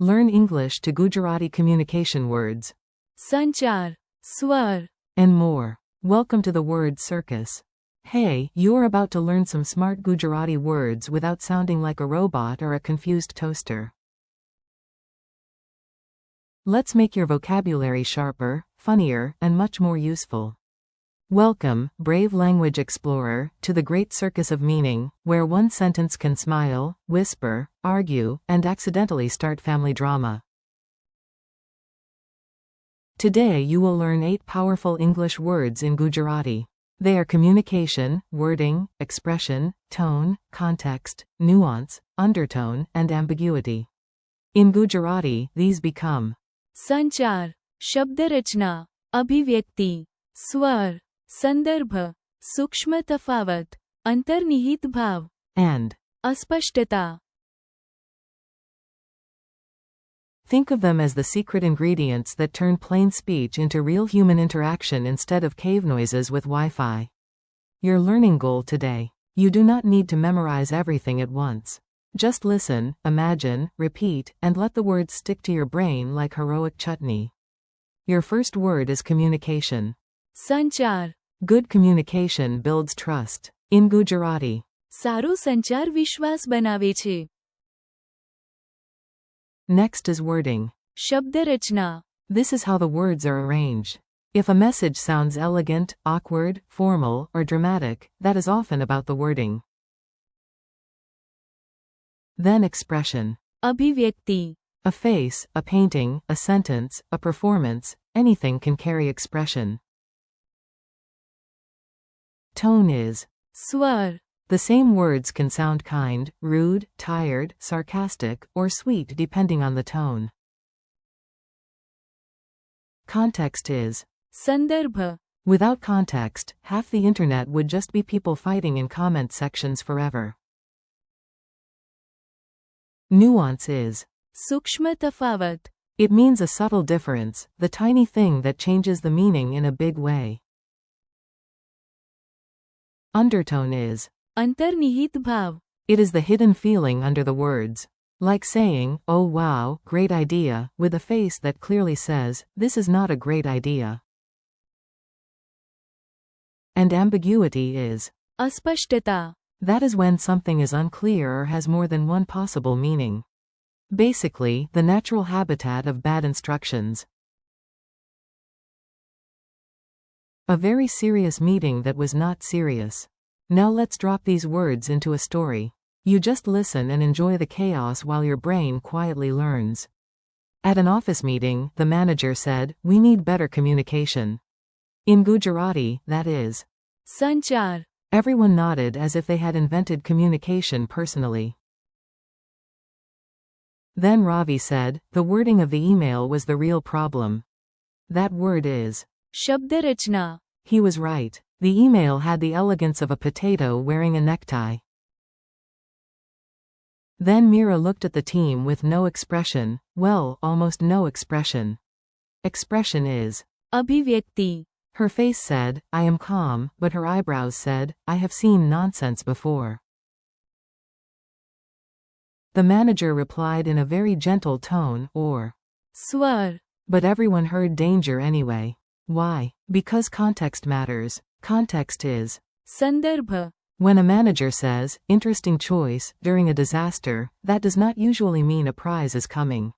Learn English to Gujarati communication words. संचार, स्वर, And more. Welcome to the word circus. Hey, you're about to learn some smart Gujarati words without sounding like a robot or a confused toaster. Let's make your vocabulary sharper, funnier, and much more useful. Welcome, brave language explorer, to the great circus of meaning, where one sentence can smile, whisper, argue, and accidentally start family drama. Today you will learn 8 powerful English words in Gujarati. They are communication, wording, expression, tone, context, nuance, undertone, and ambiguity. In Gujarati, these become संचार, शब्दरचना, अभिव्यक्ति, स्वर, संदर्भ, सूक्ष्म तफावत, अंतर्निहित भाव, and. अस्पष्टता. Think of them as the secret ingredients that turn plain speech into real human interaction instead of cave noises with Wi-Fi. Your learning goal today. You do not need to memorize everything at once. Just listen, imagine, repeat, and let the words stick to your brain like heroic chutney. Your first word is communication. संचार, Good communication builds trust. In Gujarati. સારો સંચાર વિશ્વાસ બનાવે છે. Next is wording. શબ્દરચના, This is how the words are arranged. If a message sounds elegant, awkward, formal, or dramatic, that is often about the wording. Then expression. અભિવ્યક્તિ, A face, a painting, a sentence, a performance, anything can carry expression. Tone is. સ્વર, The same words can sound kind, rude, tired, sarcastic, or sweet depending on the tone. Context is. સંદર્ભ, Without context, half the internet would just be people fighting in comment sections forever. Nuance is. સૂક્ષ્મ તફાવત, It means a subtle difference, the tiny thing that changes the meaning in a big way. Undertone is. અંતર્નિહિત ભાવ, It is the hidden feeling under the words. Like saying, oh wow, great idea, with a face that clearly says, this is not a great idea. And ambiguity is. अस्पष्टता, That is when something is unclear or has more than one possible meaning. Basically, the natural habitat of bad instructions. A very serious meeting that was not serious. Now let's drop these words into a story. You just listen and enjoy the chaos while your brain quietly learns. At an office meeting, the manager said, we need better communication. In Gujarati, that is. સંચાર, Everyone nodded as if they had invented communication personally. Then Ravi said, the wording of the email was the real problem. That word is. શબ્દરચના, He was right. The email had the elegance of a potato wearing a necktie. Then Mira looked at the team with no expression, well, almost no expression. Expression is. અભિવ્યક્તિ, Her face said, I am calm, but her eyebrows said, I have seen nonsense before. The manager replied in a very gentle tone, or. સ્વર, But everyone heard danger anyway. Why? Because context matters. Context is. સંદર્ભ, When a manager says, interesting choice, during a disaster, that does not usually mean a prize is coming.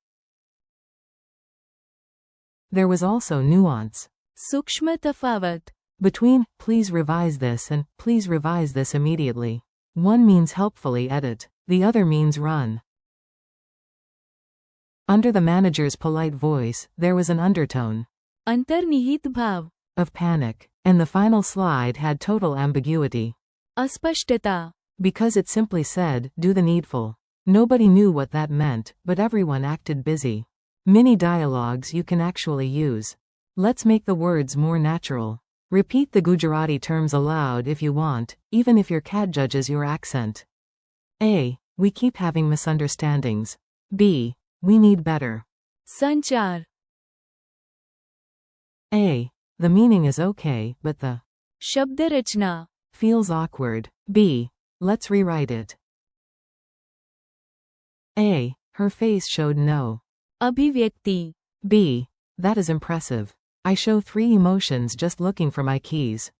There was also nuance. સૂક્ષ્મ તફાવત, Between, please revise this and, please revise this immediately. One means helpfully edit. The other means run. Under the manager's polite voice, there was an undertone. અંતર્નિહિત ભાવ, Of panic. And the final slide had total ambiguity. अस्पष्टता, Because it simply said, do the needful. Nobody knew what that meant, but everyone acted busy. Mini dialogues you can actually use. Let's make the words more natural. Repeat the Gujarati terms aloud if you want, even if your cat judges your accent. A. We keep having misunderstandings. B. We need better. સંચાર, A. The meaning is okay, but the શબ્દરચના, feels awkward. B. Let's rewrite it. A. Her face showed no अभिव्यक्ति. B. That is impressive. I show 3 emotions just looking for my keys.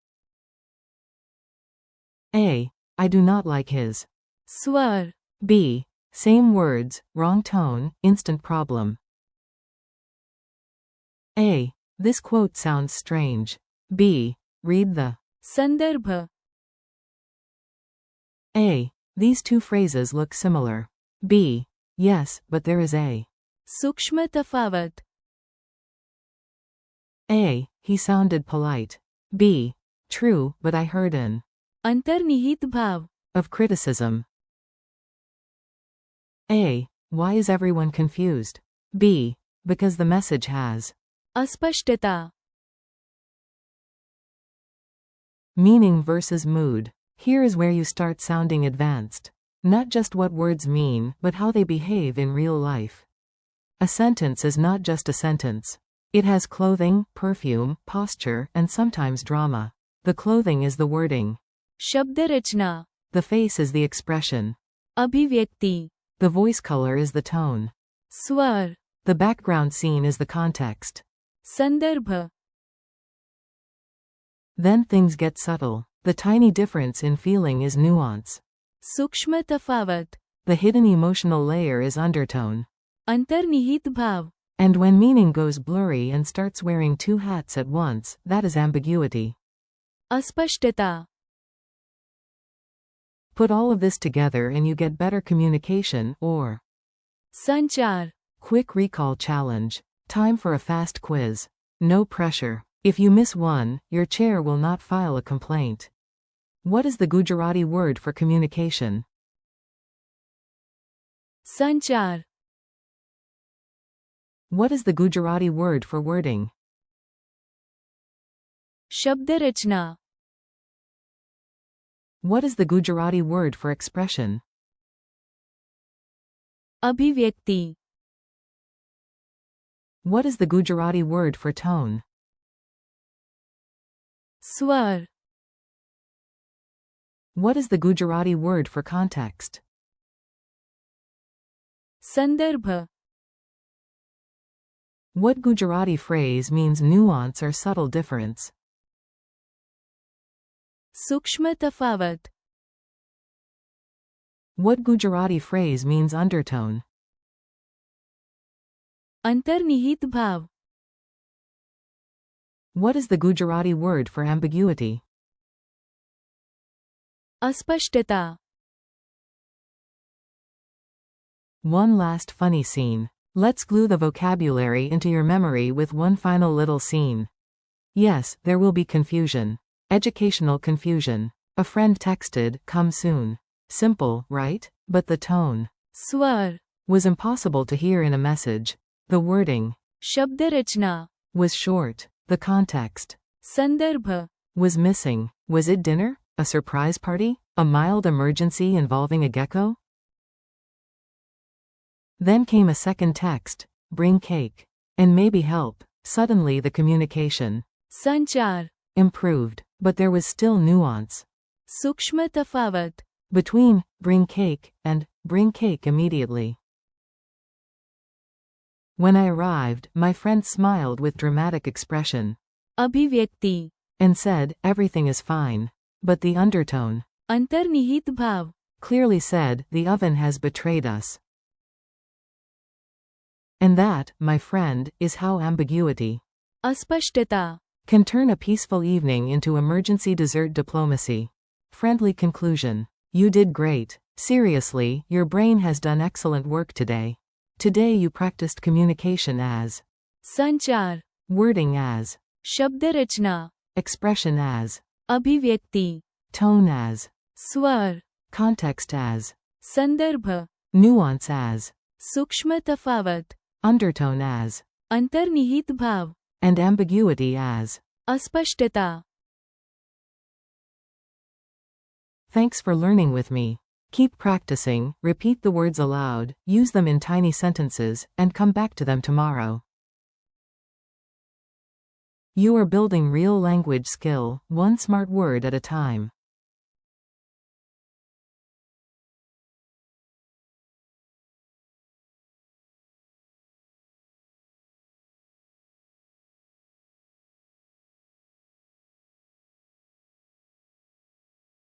A. I do not like his. स्वर. B. Same words, wrong tone, instant problem. A. This quote sounds strange. B. Read the. संदर्भ. A. These 2 phrases look similar. B. Yes, but there is a. सूक्ष्म तफावत. A. He sounded polite. B. True, but I heard an. अंतर्निहित भाव. Of criticism. A. Why is everyone confused? B. Because the message has. अस्पष्टता. Meaning versus mood. Here is where you start sounding advanced. Not just what words mean, but how they behave in real life. A sentence is not just a sentence. It has clothing, perfume, posture, and sometimes drama. The clothing is the wording. शब्द रचना. The face is the expression. अभिव्यक्ति. The voice color is the tone. स्वर. The background scene is the context. संदर्भ. Then things get subtle. The tiny difference in feeling is nuance. सूक्ष्म तफावत. The hidden emotional layer is undertone. अंतर्निहित भाव. And when meaning goes blurry and starts wearing 2 hats at once, that is ambiguity. अस्पष्टता. Put all of this together and you get better communication, or संचार. quick recall challenge. Time for a fast quiz. No pressure. If you miss one, your chair will not file a complaint. What is the Gujarati word for communication? संचार. What is the Gujarati word for wording? शब्द रचना. What is the Gujarati word for expression? अभिव्यक्ति. What is the Gujarati word for tone? स्वर. What is the Gujarati word for context? संदर्भ. What Gujarati phrase means nuance or subtle difference? सूक्ष्म तफावत. What Gujarati phrase means undertone? अंतर्निहित भाव. What is the Gujarati word for ambiguity? अस्पष्टता. One last funny scene. Let's glue the vocabulary into your memory with one final little scene. Yes, there will be confusion. Educational confusion. A friend texted, "Come soon." Simple, right? But the tone स्वर. was impossible to hear in a message. The wording शब्द रचना. was short. The context संदर्भ. was missing. Was it dinner? A surprise party? A mild emergency involving a gecko? Then came a second text. Bring cake. And maybe help. Suddenly the communication संचार. improved. But there was still nuance. सूक्ष्म तफावत. Between, bring cake, and, bring cake immediately. When I arrived, my friend smiled with dramatic expression. अभिव्यक्ति. And said, everything is fine. But the undertone अंतर्निहित भाव. clearly said, the oven has betrayed us. And that, my friend, is how ambiguity अस्पष्टता. can turn a peaceful evening into emergency dessert diplomacy. Friendly conclusion. You did great. Seriously, your brain has done excellent work today. Today you practiced communication as, संचार. wording as, शब्द रचना. expression as, अभिव्यक्ति. tone as, स्वर. context as, संदर्भ. nuance as, सूक्ष्म तफावत. undertone as, अंतर्निहित भाव. and ambiguity as. अस्पष्टता. Thanks for learning with me. Keep practicing, repeat the words aloud, use them in tiny sentences, and come back to them tomorrow. You are building real language skill, one smart word at a time.